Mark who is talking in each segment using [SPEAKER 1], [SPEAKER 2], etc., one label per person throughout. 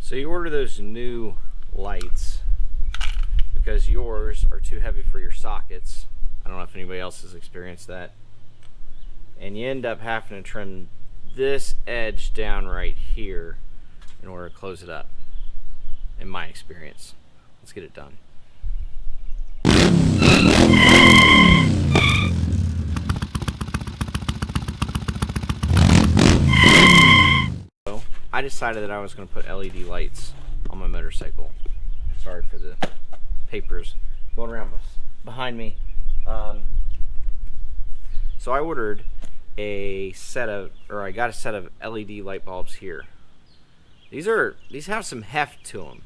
[SPEAKER 1] So you order those new lights because yours are too heavy for your sockets. I don't know if anybody else has experienced that. And you end up having to trim this edge down right here in order to close it up, in my experience. Let's get it done. So I decided that I was going to put LED lights on my motorcycle. Sorry for the papers going around behind me. So I ordered I got a set of LED light bulbs here. These have some heft to them,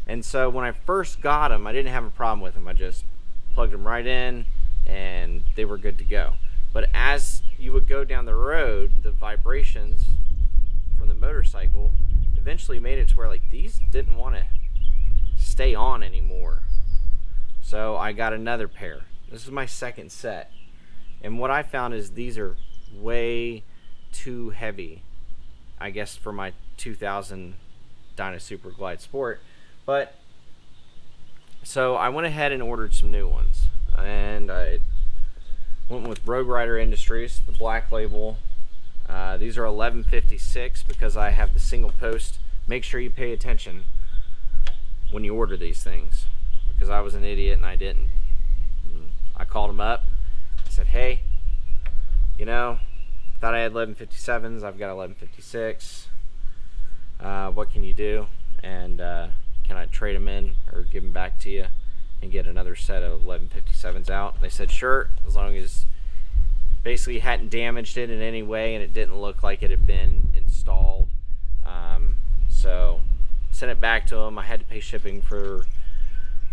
[SPEAKER 1] and so when I first got them, I didn't have a problem with them. I just plugged them right in, and they were good to go. But as you would go down the road, the vibrations from the motorcycle eventually made it to where like these didn't want to stay on anymore. So I got another pair. This is my second set, and what I found is these are way too heavy, I guess, for my 2000 Dyna Super Glide Sport. But so I went ahead and ordered some new ones, and I went with Rogue Rider Industries, the black label. These are 1156 because I have the single post. Make sure you pay attention when you order these things, because I was an idiot and I didn't. I called them up. I said, hey, you know, thought I had 1157s. I've got 1156. What can you do? And can I trade them in or give them back to you and get another set of 1157s out? They said sure, as long as basically hadn't damaged it in any way and it didn't look like it had been installed. So sent it back to them. I had to pay shipping for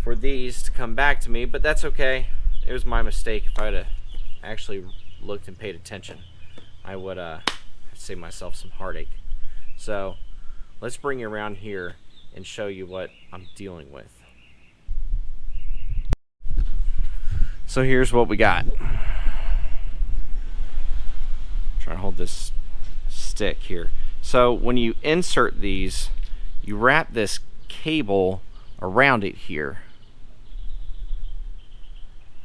[SPEAKER 1] these to come back to me, but that's okay. It was my mistake. If I had actually looked and paid attention, I would save myself some heartache. So let's bring you around here and show you what I'm dealing with. So here's what we got. Try to hold this stick here. So when you insert these, you wrap this cable around it here,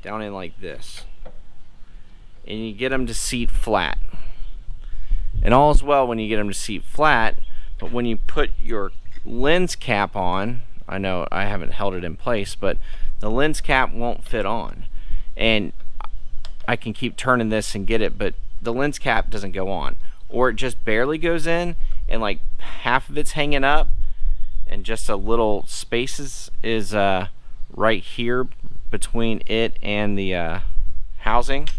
[SPEAKER 1] down in like this, and you get them to seat flat. And all is well when you get them to seat flat, but when you put your lens cap on, I know I haven't held it in place, but the lens cap won't fit on. And I can keep turning this and get it, but the lens cap doesn't go on, or it just barely goes in and like half of it's hanging up and just a little space is right here between it and the housing.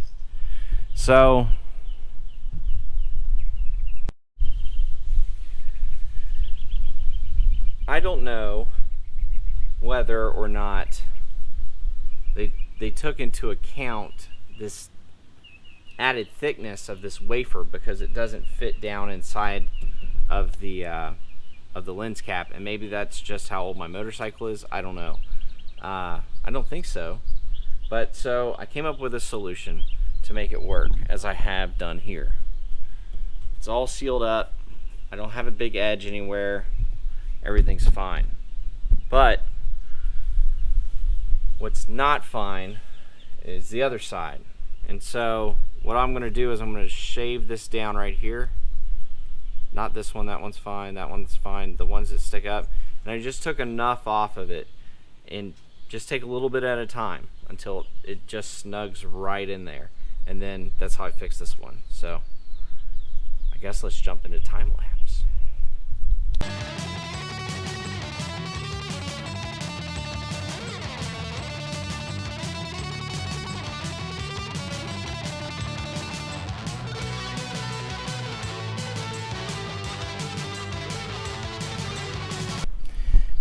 [SPEAKER 1] So I don't know whether or not they took into account this added thickness of this wafer, because it doesn't fit down inside of the lens cap, and maybe that's just how old my motorcycle is. I don't know. I don't think so. But so I came up with a solution to make it work, as I have done here. It's all sealed up. I don't have a big edge anywhere. Everything's fine. But what's not fine is the other side. And so what I'm going to do is I'm going to shave this down right here. Not this one, that one's fine, that one's fine, the ones that stick up. And I just took enough off of it, and just take a little bit at a time until it just snugs right in there. And then that's how I fix this one. So I guess let's jump into time lapse.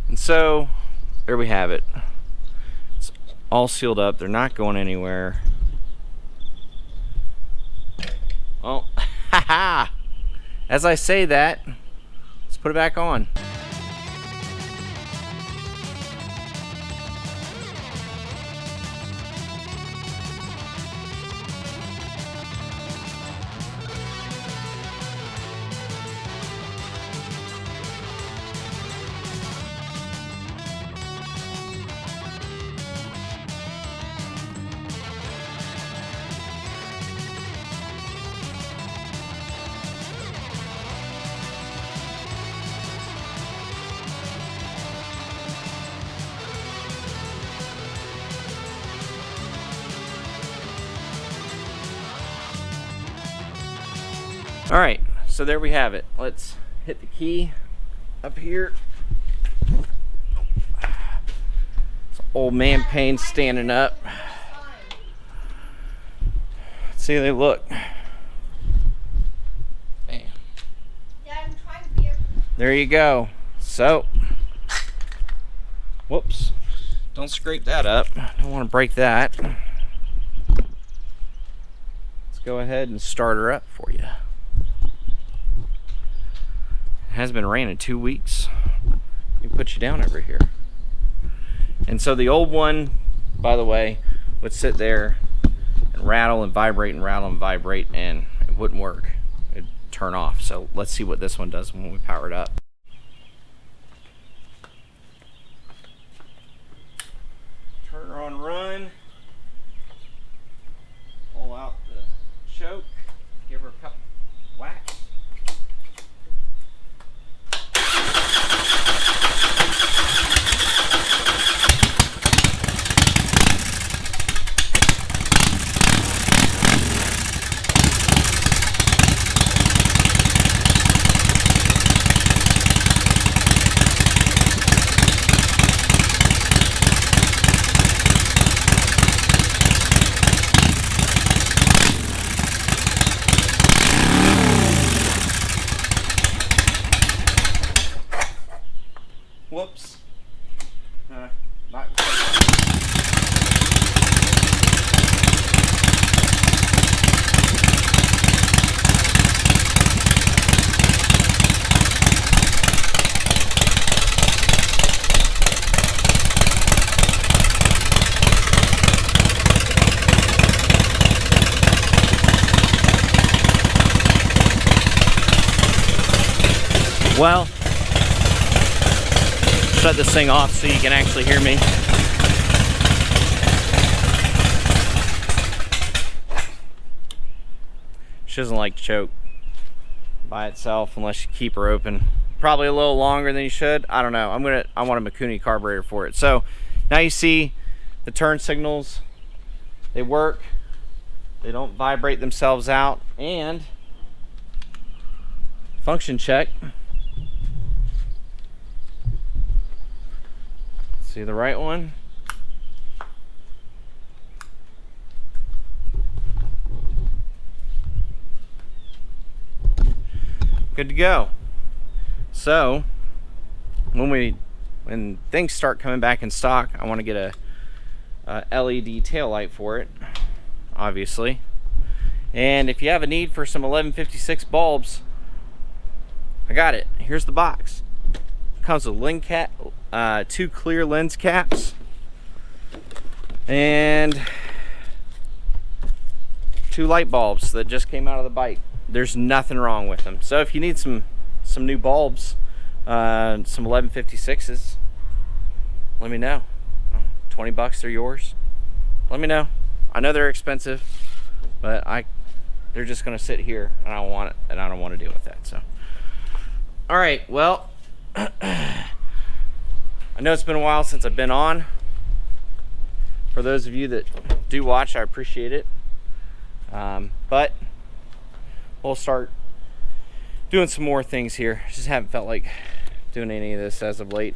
[SPEAKER 1] And so there we have it. It's all sealed up. They're not going anywhere. Oh, haha! As I say that, let's put it back on. All right, so there we have it. Let's hit the key up here. It's old man Payne standing up. Let's see how they look. Bam. There you go. So, whoops. Don't scrape that up. I don't want to break that. Let's go ahead and start her up for you. It has been raining 2 weeks. Let me put you down over here. And so the old one, by the way, would sit there and rattle and vibrate and rattle and vibrate, and it wouldn't work. It'd turn off. So let's see what this one does when we power it up. Turn her on run. Pull out the choke. Give her a couple whacks. Whoops. Not well, shut this thing off so you can actually hear me. She doesn't like to choke by itself unless you keep her open. Probably a little longer than you should. I don't know. I want a Mikuni carburetor for it. So now you see the turn signals. They work. They don't vibrate themselves out. And function check. See the right one? Good to go. So when things start coming back in stock, I want to get a LED tail light for it, obviously. And if you have a need for some 1156 bulbs, I got it. Here's the box. Comes with lens cap, 2 clear lens caps, and 2 light bulbs that just came out of the bike. There's nothing wrong with them. So if you need some new bulbs, some 1156s, let me know. 20 bucks, they're yours. Let me know. I know they're expensive, but they're just gonna sit here, and I don't want it, and I don't want to deal with that. So, all right, well. I know it's been a while since I've been on. For those of you that do watch, I appreciate it. But we'll start doing some more things here. Just haven't felt like doing any of this as of late.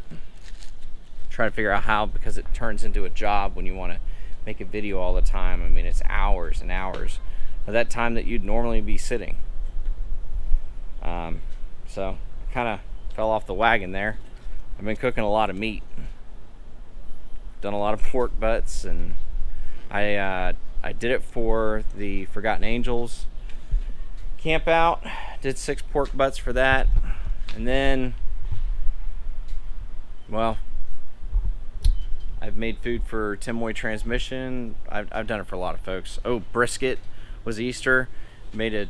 [SPEAKER 1] Trying to figure out how, because it turns into a job when you want to make a video all the time. I mean, it's hours and hours of that time that you'd normally be sitting. So kind of fell off the wagon there. I've been cooking a lot of meat. Done a lot of pork butts, and I did it for the Forgotten Angels camp out. Did 6 pork butts for that, and then, well, I've made food for Tim Moy Transmission. I've done it for a lot of folks. Oh, brisket was Easter. Made an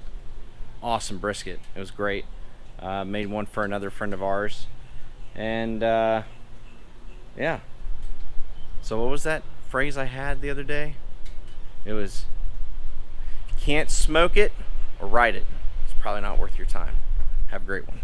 [SPEAKER 1] awesome brisket. It was great. Made one for another friend of ours, and yeah. So what was that phrase I had the other day? It was, if you can't smoke it or ride it, it's probably not worth your time. Have a great one.